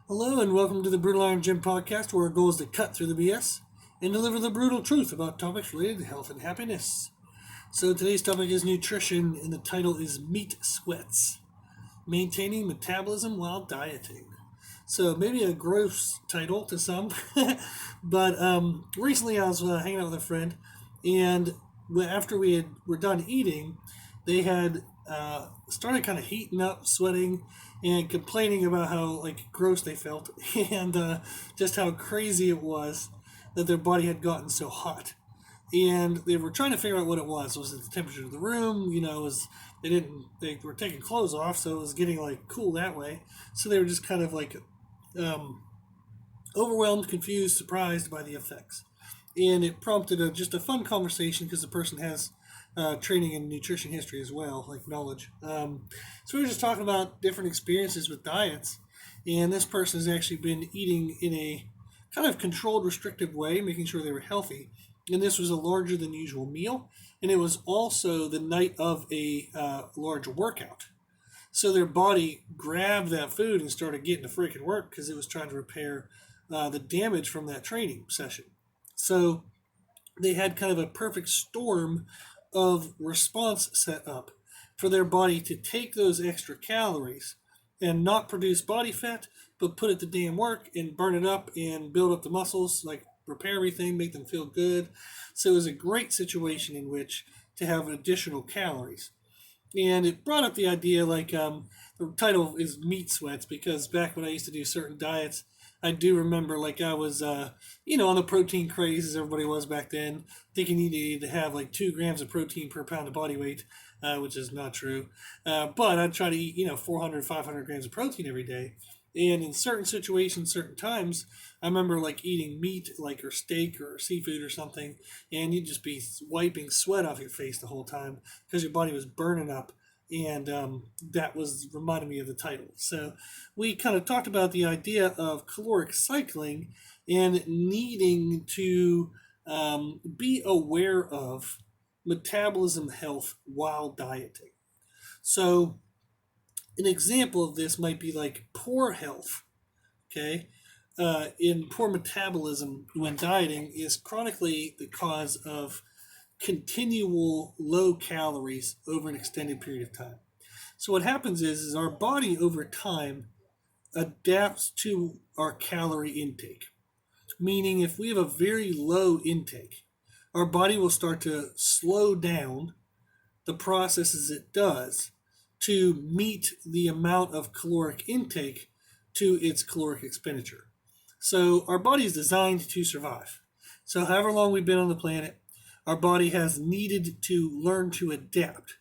Hello and welcome to the Brutal Iron Gym podcast, where our goal is to cut through the BS and deliver the brutal truth about topics related to health and happiness. So today's topic is nutrition, and the title is Meat Sweats, Maintaining Metabolism While Dieting. So maybe a gross title to some, but recently I was hanging out with a friend, and after were done eating, they had started kind of heating up, sweating, and complaining about how gross they felt, and just how crazy it was that their body had gotten so hot. And they were trying to figure out what it was. Was it the temperature of the room? They were taking clothes off, so it was getting cool that way. So they were just kind of um, overwhelmed, confused, surprised by the effects. And it prompted just a fun conversation because the person has training in nutrition history as well, like knowledge. So we were just talking about different experiences with diets, and this person has actually been eating in a kind of controlled, restrictive way, making sure they were healthy. And this was a larger than usual meal, and it was also the night of a large workout. So their body grabbed that food and started getting to freaking work because it was trying to repair the damage from that training session. So they had kind of a perfect storm of response set up for their body to take those extra calories and not produce body fat, but put it to damn work and burn it up and build up the muscles, repair everything, make them feel good. So it was a great situation in which to have additional calories. And it brought up the idea, the title is Meat Sweats, because back when I used to do certain diets, I do remember I was, on the protein craze as everybody was back then, thinking you needed to have 2 grams of protein per pound of body weight, which is not true. But I'd try to eat, 400, 500 grams of protein every day. And in certain situations, certain times, I remember eating meat, or steak or seafood or something, and you'd just be wiping sweat off your face the whole time because your body was burning up. And that was reminding me of the title. So we kind of talked about the idea of caloric cycling and needing to be aware of metabolism health while dieting. So an example of this might be poor health, okay? In poor metabolism when dieting is chronically the cause of continual low calories over an extended period of time. So what happens is our body over time adapts to our calorie intake. Meaning if we have a very low intake, our body will start to slow down the processes it does to meet the amount of caloric intake to its caloric expenditure. So our body is designed to survive. So however long we've been on the planet, our body has needed to learn to adapt.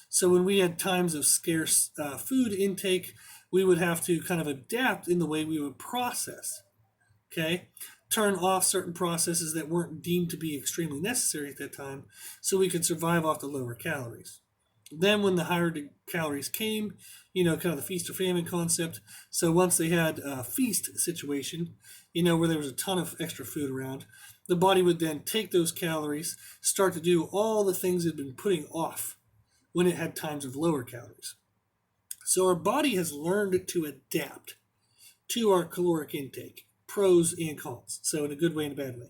So when we had times of scarce food intake, we would have to kind of adapt in the way we would process. Okay? Turn off certain processes that weren't deemed to be extremely necessary at that time so we could survive off the lower calories. Then when the higher calories came, kind of the feast or famine concept. So once they had a feast situation, where there was a ton of extra food around, the body would then take those calories, start to do all the things it had been putting off when it had times of lower calories. So our body has learned to adapt to our caloric intake, pros and cons. So in a good way and a bad way.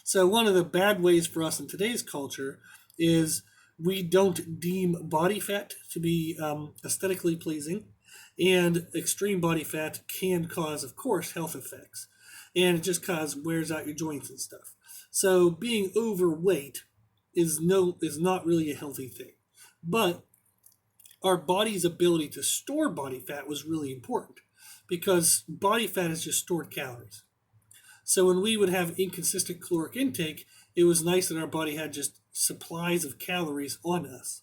So one of the bad ways for us in today's culture is we don't deem body fat to be aesthetically pleasing, and extreme body fat can cause, of course, health effects, and it just wears out your joints and stuff. So being overweight is not really a healthy thing, but our body's ability to store body fat was really important because body fat is just stored calories. So when we would have inconsistent caloric intake, it was nice that our body had just supplies of calories on us.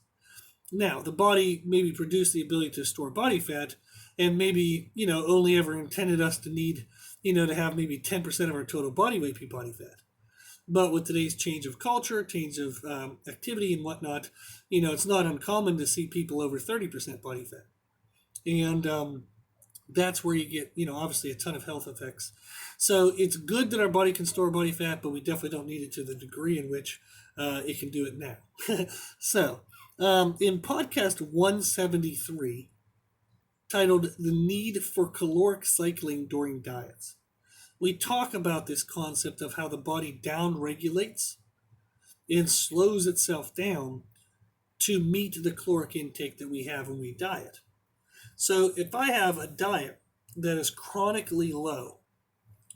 Now, the body maybe produced the ability to store body fat and maybe, only ever intended us to need, to have maybe 10% of our total body weight be body fat. But with today's change of culture, change of activity and whatnot, it's not uncommon to see people over 30% body fat. And that's where you get, obviously a ton of health effects. So it's good that our body can store body fat, but we definitely don't need it to the degree in which it can do it now. So in podcast 173, titled The Need for Caloric Cycling During Diets. We talk about this concept of how the body downregulates and slows itself down to meet the caloric intake that we have when we diet. So if I have a diet that is chronically low,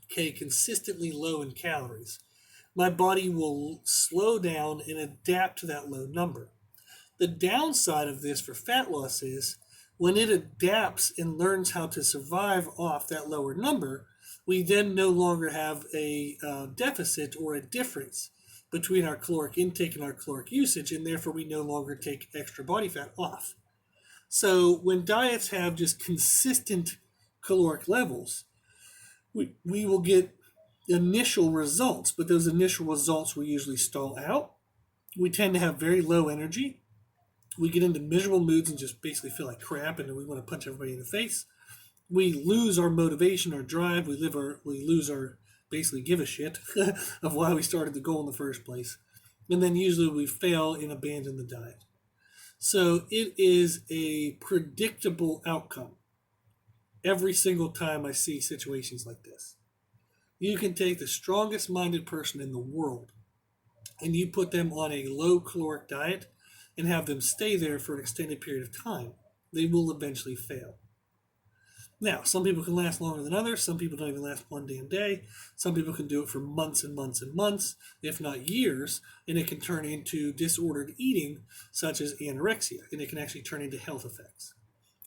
okay, consistently low in calories, my body will slow down and adapt to that low number. The downside of this for fat loss is when it adapts and learns how to survive off that lower number, we then no longer have a deficit or a difference between our caloric intake and our caloric usage, and therefore we no longer take extra body fat off. So when diets have just consistent caloric levels, we will get initial results, but those initial results will usually stall out. We tend to have very low energy. We get into miserable moods and just basically feel like crap, and we want to punch everybody in the face. We lose our motivation, our drive. We lose our basically give a shit of why we started the goal in the first place, and then usually we fail and abandon the diet. So it is a predictable outcome every single time I see situations like this. You can take the strongest minded person in the world and you put them on a low caloric diet and have them stay there for an extended period of time. They will eventually fail. Now, some people can last longer than others. Some people don't even last one damn day. Some people can do it for months and months and months, if not years, and it can turn into disordered eating, such as anorexia, and it can actually turn into health effects.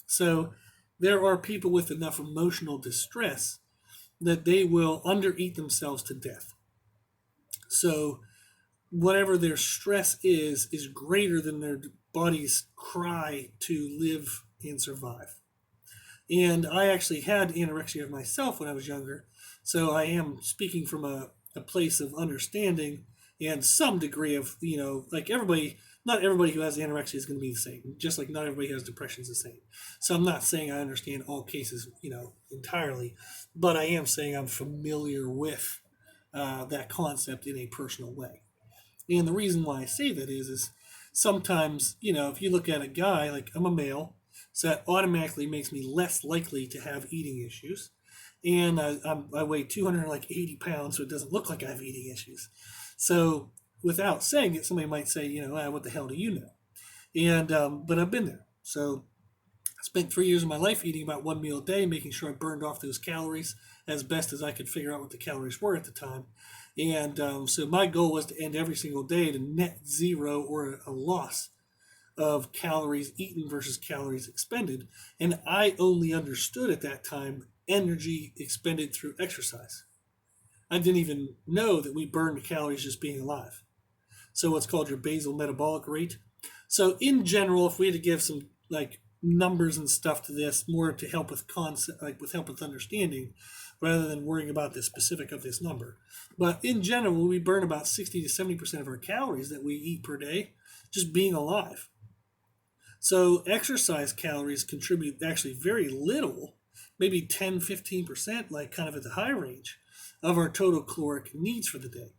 So there are people with enough emotional distress that they will undereat themselves to death. So whatever their stress is greater than their body's cry to live and survive. And I actually had anorexia myself when I was younger, so I am speaking from a place of understanding and some degree of, like everybody, not everybody who has anorexia is going to be the same, just like not everybody who has depression is the same. So I'm not saying I understand all cases, entirely, but I am saying I'm familiar with that concept in a personal way. And the reason why I say that is sometimes, if you look at a guy, like I'm a male, so that automatically makes me less likely to have eating issues. And I weigh 280 pounds, so it doesn't look like I have eating issues. So without saying it, somebody might say, what the hell do you know? And but I've been there. So I spent 3 years of my life eating about one meal a day, making sure I burned off those calories as best as I could figure out what the calories were at the time. And so my goal was to end every single day to net zero or a loss of calories eaten versus calories expended. And I only understood at that time energy expended through exercise. I didn't even know that we burned calories just being alive. So what's called your basal metabolic rate. So in general, if we had to give some numbers and stuff to this, more to help with concept, with help with understanding, rather than worrying about the specific of this number. But in general, we burn about 60 to 70% of our calories that we eat per day just being alive. So exercise calories contribute actually very little, maybe 10, 15%, kind of at the high range of our total caloric needs for the day.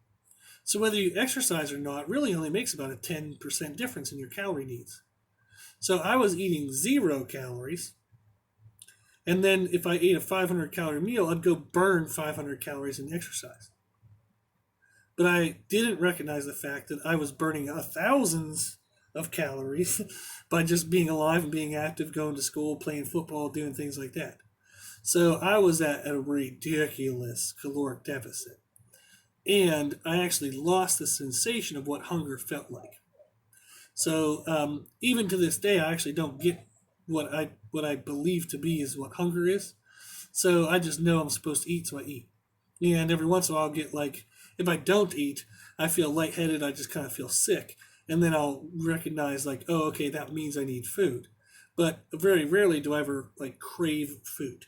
So whether you exercise or not really only makes about a 10% difference in your calorie needs. So I was eating 0 calories, and then if I ate a 500 calorie meal, I'd go burn 500 calories in exercise. But I didn't recognize the fact that I was burning thousands of calories by just being alive and being active, going to school, playing football, doing things like that. So I was at a ridiculous caloric deficit. And I actually lost the sensation of what hunger felt like. So even to this day, I actually don't get what I believe to be is what hunger is. So I just know I'm supposed to eat, so I eat. And every once in a while I'll get if I don't eat, I feel lightheaded, I just kind of feel sick. And then I'll recognize oh, okay, that means I need food. But very rarely do I ever crave food.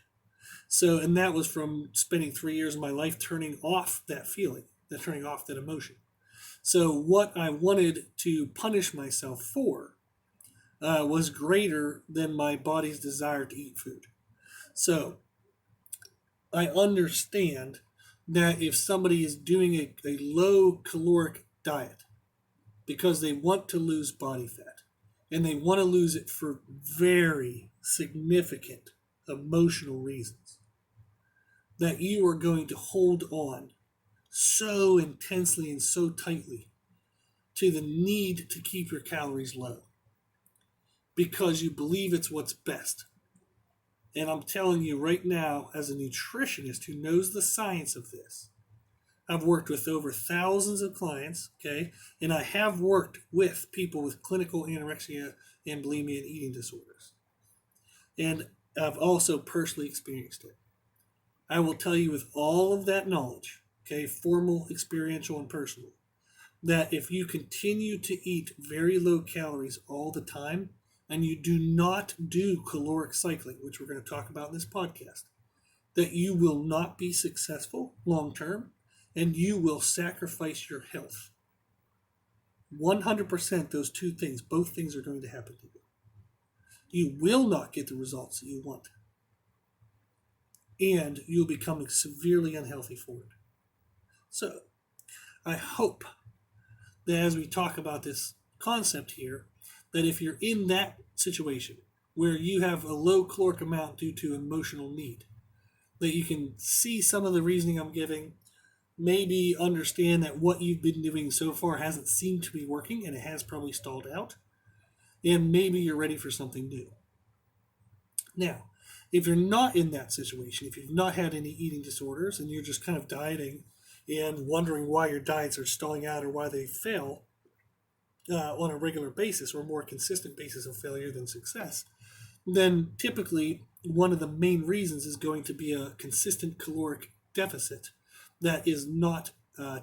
So, and that was from spending 3 years of my life turning off that feeling, turning off that emotion. So what I wanted to punish myself for was greater than my body's desire to eat food. So I understand that if somebody is doing a low caloric diet because they want to lose body fat and they want to lose it for very, significant emotional reasons that you are going to hold on so intensely and so tightly to the need to keep your calories low because you believe it's what's best. And I'm telling you right now, as a nutritionist who knows the science of this, I've worked with over thousands of clients, okay? And I have worked with people with clinical anorexia and bulimia and eating disorders. And I've also personally experienced it. I will tell you with all of that knowledge, okay, formal, experiential, and personal, that if you continue to eat very low calories all the time and you do not do caloric cycling, which we're going to talk about in this podcast, that you will not be successful long term and you will sacrifice your health. 100% those two things, both things are going to happen to you. You will not get the results that you want. And you'll become severely unhealthy for it. So, I hope that as we talk about this concept here, that if you're in that situation where you have a low caloric amount due to emotional need, that you can see some of the reasoning I'm giving, maybe understand that what you've been doing so far hasn't seemed to be working and it has probably stalled out, and maybe you're ready for something new. Now, if you're not in that situation, if you've not had any eating disorders and you're just kind of dieting and wondering why your diets are stalling out or why they fail on a regular basis or a more consistent basis of failure than success, then typically one of the main reasons is going to be a consistent caloric deficit that is not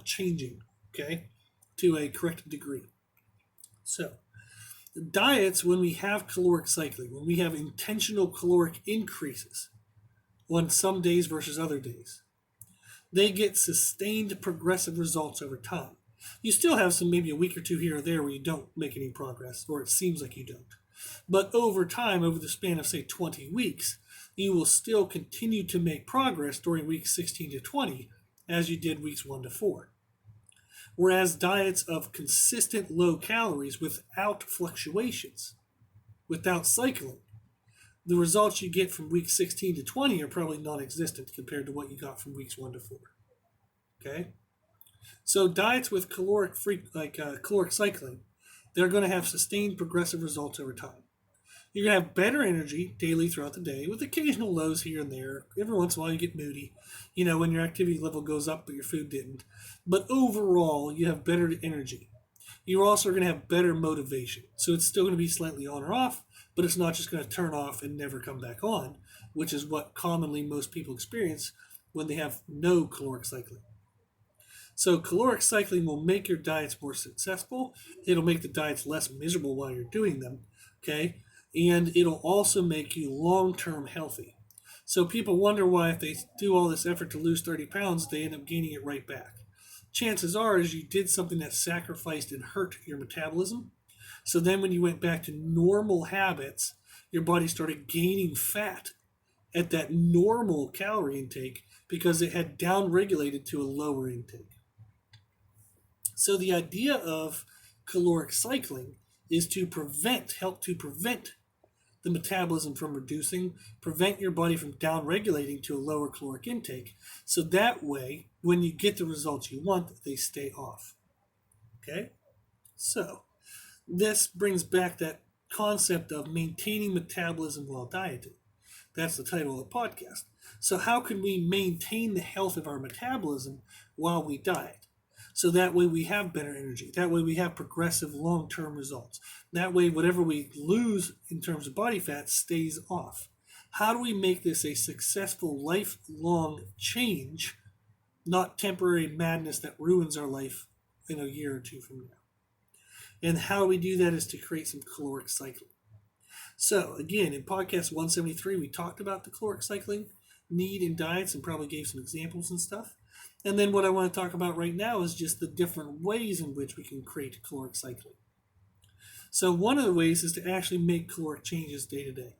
changing, okay, to a correct degree. So, diets, when we have caloric cycling, when we have intentional caloric increases on some days versus other days, they get sustained progressive results over time. You still have some, maybe a week or two here or there where you don't make any progress, or it seems like you don't. But over time, over the span of, say, 20 weeks, you will still continue to make progress during weeks 16 to 20 as you did weeks 1 to 4. Whereas diets of consistent low calories without fluctuations, without cycling, the results you get from weeks 16 to 20 are probably non-existent compared to what you got from weeks 1 to 4. Okay? So diets with caloric cycling, they're going to have sustained progressive results over time. You're going to have better energy daily throughout the day with occasional lows here and there. Every once in a while you get moody, when your activity level goes up but your food didn't. But overall, you have better energy. You're also going to have better motivation. So it's still going to be slightly on or off, but it's not just going to turn off and never come back on, which is what commonly most people experience when they have no caloric cycling. So caloric cycling will make your diets more successful. It'll make the diets less miserable while you're doing them, okay? And it'll also make you long-term healthy. So people wonder why if they do all this effort to lose 30 pounds, they end up gaining it right back. Chances are is you did something that sacrificed and hurt your metabolism. So then when you went back to normal habits, your body started gaining fat at that normal calorie intake because it had down-regulated to a lower intake. So the idea of caloric cycling is to help to prevent the metabolism from reducing, prevent your body from down-regulating to a lower caloric intake. So that way, when you get the results you want, they stay off. Okay? So this brings back that concept of maintaining metabolism while dieting. That's the title of the podcast. So how can we maintain the health of our metabolism while we diet? So that way we have better energy. That way we have progressive long-term results. That way whatever we lose in terms of body fat stays off. How do we make this a successful lifelong change, not temporary madness that ruins our life in a year or two from now? And how we do that is to create some caloric cycling. So again, in podcast 173, we talked about the caloric cycling need in diets and probably gave some examples and stuff. And then what I want to talk about right now is just the different ways in which we can create caloric cycling. So one of the ways is to actually make caloric changes day to day.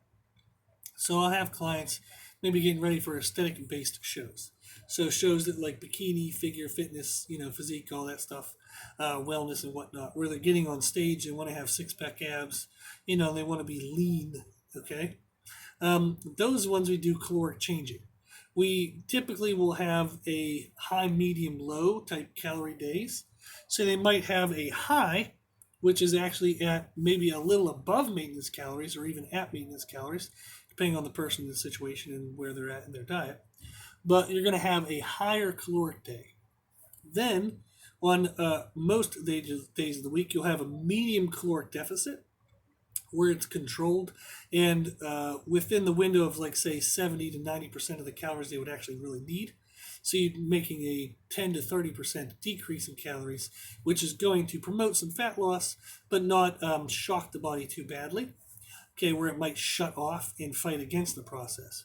So I'll have clients maybe getting ready for aesthetic-based shows. So shows that like bikini, figure, fitness, physique, all that stuff, wellness and whatnot, where they're getting on stage and want to have six-pack abs, they want to be lean, okay? Those ones we do caloric changing. We typically will have a high, medium, low type calorie days. So they might have a high, which is actually at maybe a little above maintenance calories or even at maintenance calories, depending on the person, the situation, and where they're at in their diet. But you're going to have a higher caloric day. Then, on most days of the week, you'll have a medium caloric deficit where it's controlled and within the window of, like, say, 70 to 90% of the calories they would actually really need. So you're making a 10 to 30% decrease in calories, which is going to promote some fat loss, but not shock the body too badly, okay, where it might shut off and fight against the process.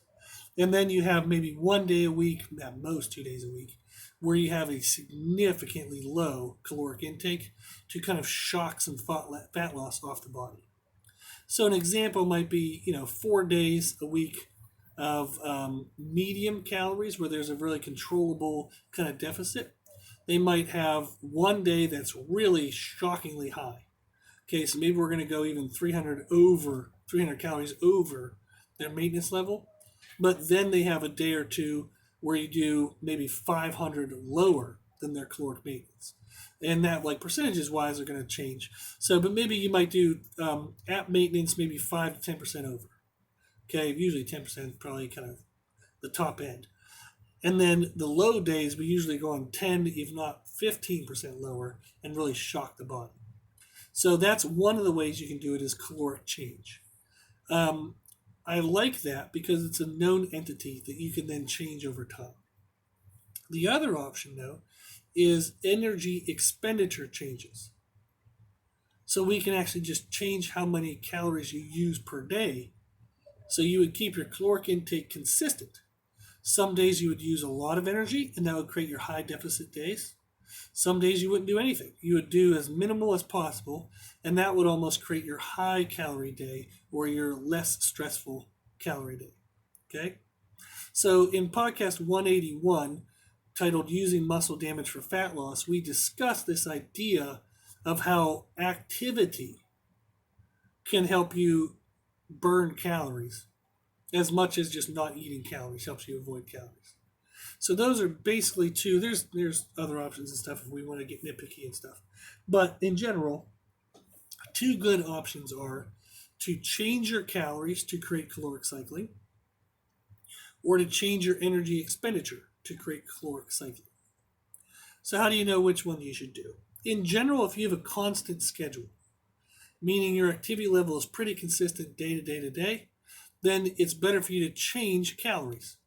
And then you have maybe 1 day a week, at most 2 days a week, where you have a significantly low caloric intake to kind of shock some fat loss off the body. So an example might be, 4 days a week of medium calories where there's a really controllable kind of deficit. They might have 1 day that's really shockingly high. Okay, so maybe we're going to go even 300 calories over their maintenance level. But then they have a day or two where you do maybe 500 lower than their caloric maintenance. And that, like, percentages wise, are going to change. So, but maybe you might do at maintenance maybe 5 to 10% over. Okay, usually 10% is probably kind of the top end. And then the low days, we usually go on 10 if not 15% lower and really shock the body. So that's one of the ways you can do it, is caloric change. I like that because it's a known entity that you can then change over time. The other option, though, is energy expenditure changes. So we can actually just change how many calories you use per day. So you would keep your caloric intake consistent. Some days you would use a lot of energy, and that would create your high deficit days. Some days you wouldn't do anything. You would do as minimal as possible, and that would almost create your high calorie day or your less stressful calorie day. Okay? So in podcast 181, titled Using Muscle Damage for Fat Loss, we discussed this idea of how activity can help you burn calories as much as just not eating calories helps you avoid calories. So those are basically two. There's other options and stuff if we want to get nitpicky and stuff. But in general, two good options are to change your calories to create caloric cycling, or to change your energy expenditure to create caloric cycling. So how do you know which one you should do? In general, if you have a constant schedule, meaning your activity level is pretty consistent day to day to day, then it's better for you to change calories.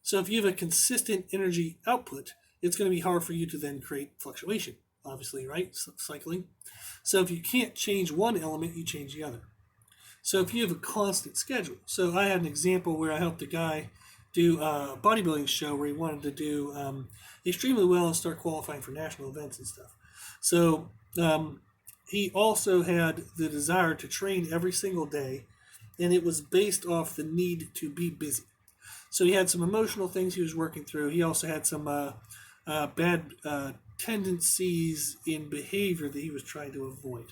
So if you have a consistent energy output, it's going to be hard for you to then create fluctuation, obviously, right? Cycling. So if you can't change one element, you change the other. So if you have a constant schedule, so I had an example where I helped a guy do a bodybuilding show where he wanted to do extremely well and start qualifying for national events and stuff. So he also had the desire to train every single day, and it was based off the need to be busy. So he had some emotional things he was working through. He also had some bad tendencies in behavior that he was trying to avoid.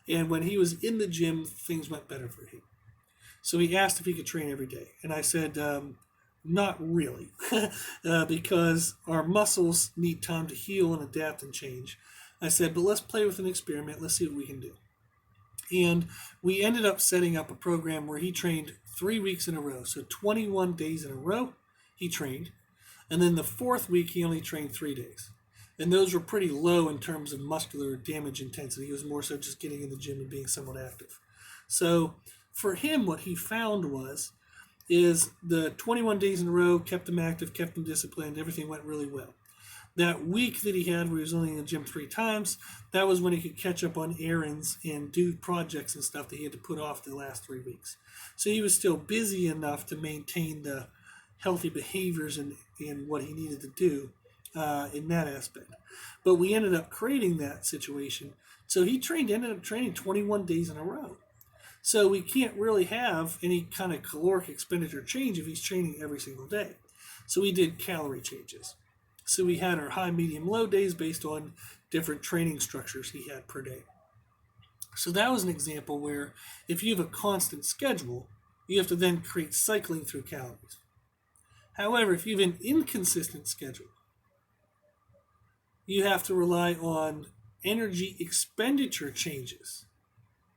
And when he was in the gym, things went better for him. So he asked if he could train every day. And I said, not really, because our muscles need time to heal and adapt and change. I said, but let's play with an experiment. Let's see what we can do. And we ended up setting up a program where he trained 3 weeks in a row. So 21 days in a row he trained. And then the fourth week he only trained 3 days. And those were pretty low in terms of muscular damage intensity. He was more so just getting in the gym and being somewhat active. So for him, what he found is the 21 days in a row kept him active, kept him disciplined. Everything went really well. That week that he had where he was only in the gym 3 times, that was when he could catch up on errands and do projects and stuff that he had to put off the last 3 weeks. So he was still busy enough to maintain the healthy behaviors and what he needed to do in that aspect. But we ended up creating that situation. So he ended up training 21 days in a row. So we can't really have any kind of caloric expenditure change if he's training every single day. So we did calorie changes. So we had our high, medium, low days based on different training structures he had per day. So that was an example where if you have a constant schedule, You have to then create cycling through calories. However, if you have an inconsistent schedule, you have to rely on energy expenditure changes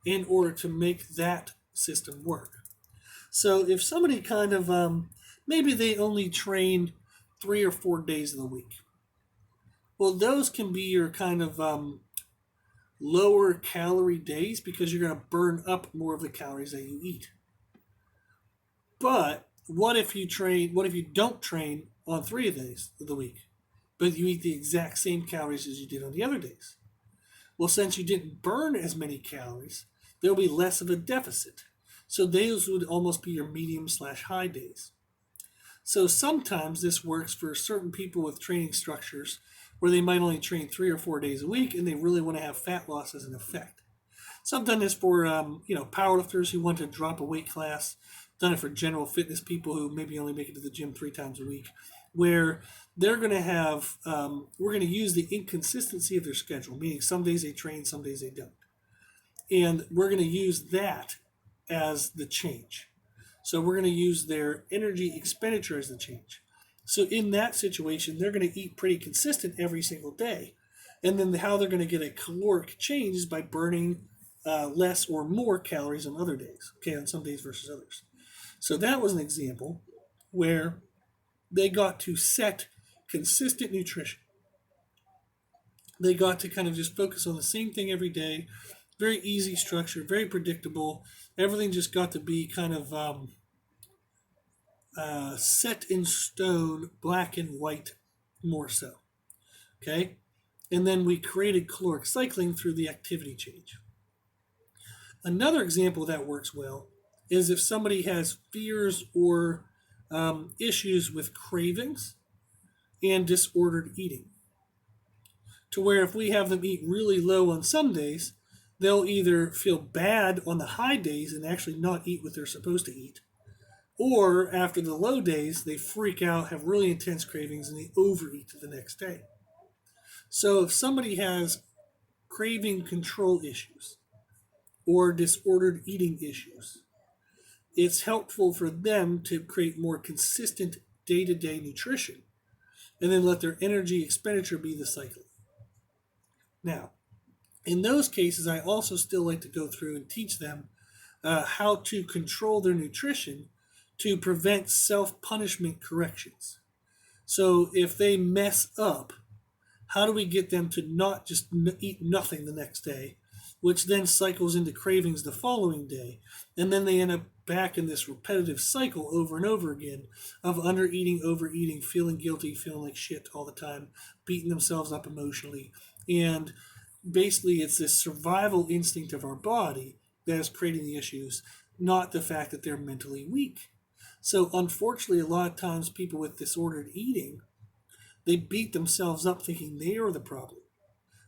in order to make that system work. So if somebody kind of, maybe they only train 3 or 4 days of the week, well, those can be your kind of lower calorie days because you're going to burn up more of the calories that you eat. But what if you don't train on 3 days of the week, but you eat the exact same calories as you did on the other days? Well, since you didn't burn as many calories, there'll be less of a deficit. So those would almost be your medium/high days. So sometimes this works for certain people with training structures where they might only train 3 or 4 days a week and they really want to have fat loss as an effect. Sometimes it's for powerlifters who want to drop a weight class. Done it for general fitness people who maybe only make it to the gym 3 times a week, where they're going to have we're going to use the inconsistency of their schedule, meaning some days they train, some days they don't, and we're going to use that as the change. So we're going to use their energy expenditure as the change. So in that situation, they're going to eat pretty consistent every single day. And then how they're going to get a caloric change is by burning less or more calories on other days, okay, on some days versus others. So that was an example where they got to set consistent nutrition. They got to kind of just focus on the same thing every day. Very easy structure, very predictable. Everything just got to be kind of set in stone, black and white more so. Okay? And then we created caloric cycling through the activity change. Another example that works well is if somebody has fears or issues with cravings and disordered eating. To where if we have them eat really low on some days, they'll either feel bad on the high days and actually not eat what they're supposed to eat, or after the low days, they freak out, have really intense cravings, and they overeat the next day. So if somebody has craving control issues or disordered eating issues, it's helpful for them to create more consistent day-to-day nutrition and then let their energy expenditure be the cycle. Now, in those cases, I also still like to go through and teach them how to control their nutrition to prevent self-punishment corrections. So if they mess up, how do we get them to not just eat nothing the next day, which then cycles into cravings the following day, and then they end up back in this repetitive cycle over and over again of undereating, overeating, feeling guilty, feeling like shit all the time, beating themselves up emotionally, and basically it's this survival instinct of our body that is creating the issues, not the fact that they're mentally weak. So unfortunately, a lot of times people with disordered eating, they beat themselves up thinking they are the problem,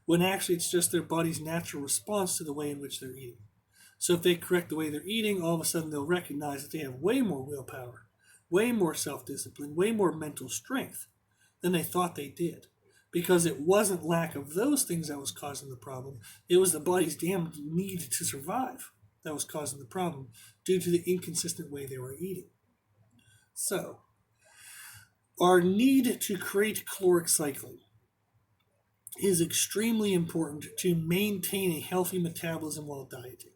when actually it's just their body's natural response to the way in which they're eating. So if they correct the way they're eating, all of a sudden they'll recognize that they have way more willpower, way more self-discipline, way more mental strength than they thought they did. Because it wasn't lack of those things that was causing the problem. It was the body's damn need to survive that was causing the problem due to the inconsistent way they were eating. So, our need to create caloric cycling is extremely important to maintain a healthy metabolism while dieting.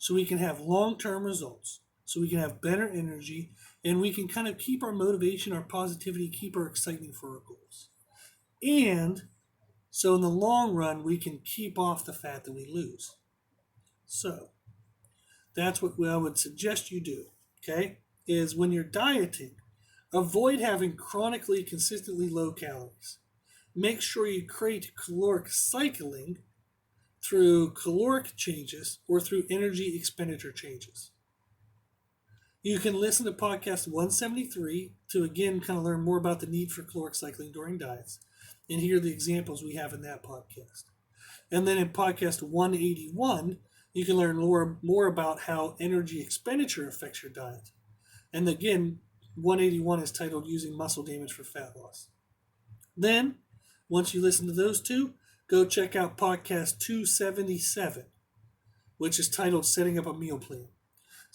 So we can have long-term results, so we can have better energy, and we can kind of keep our motivation, our positivity, keep our excitement for our goals. And so in the long run, we can keep off the fat that we lose. So that's what I would suggest you do, okay, is when you're dieting, avoid having chronically, consistently low calories. Make sure you create caloric cycling through caloric changes or through energy expenditure changes. You can listen to podcast 173 to again kind of learn more about the need for caloric cycling during diets and hear the examples we have in that podcast. And then in podcast 181, you can learn more about how energy expenditure affects your diet. And again, 181 is titled Using Muscle Damage for Fat Loss. Then, once you listen to those two, go check out podcast 277, which is titled Setting Up a Meal Plan.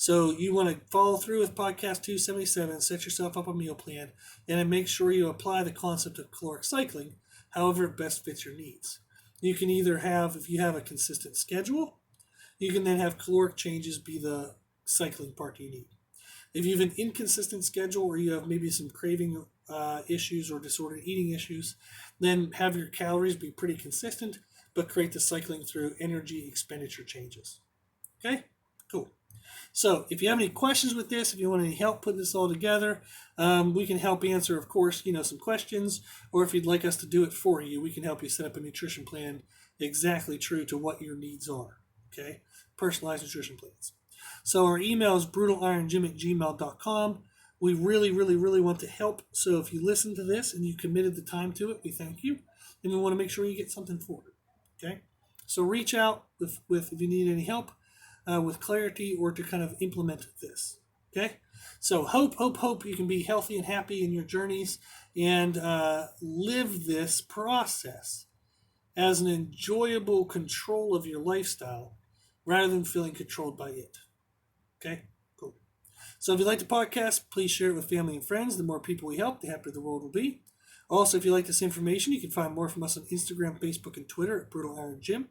So you want to follow through with podcast 277, set yourself up a meal plan, and then make sure you apply the concept of caloric cycling, however it best fits your needs. You can either have, if you have a consistent schedule, you can then have caloric changes be the cycling part you need. If you have an inconsistent schedule or you have maybe some craving issues or disordered eating issues, then have your calories be pretty consistent, but create the cycling through energy expenditure changes. Okay? Cool. So if you have any questions with this, if you want any help putting this all together, we can help answer, of course, some questions, or if you'd like us to do it for you, we can help you set up a nutrition plan exactly true to what your needs are. Okay? Personalized nutrition plans. So our email is brutalironjim@gmail.com. We really, really, really want to help. So if you listen to this and you committed the time to it, we thank you. And we want to make sure you get something for it. Okay? So reach out with if you need any help with clarity or to kind of implement this. Okay? So hope you can be healthy and happy in your journeys and live this process as an enjoyable control of your lifestyle rather than feeling controlled by it. Okay, cool. So if you like the podcast, please share it with family and friends. The more people we help, the happier the world will be. Also, if you like this information, you can find more from us on Instagram, Facebook, and Twitter at Brutal Iron Gym.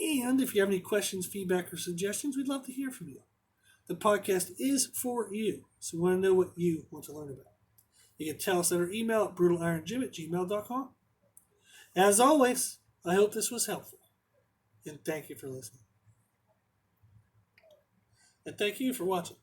And if you have any questions, feedback, or suggestions, we'd love to hear from you. The podcast is for you, so we want to know what you want to learn about. You can tell us at our email at brutalironjim@gmail.com. As always, I hope this was helpful, and thank you for listening. And thank you for watching.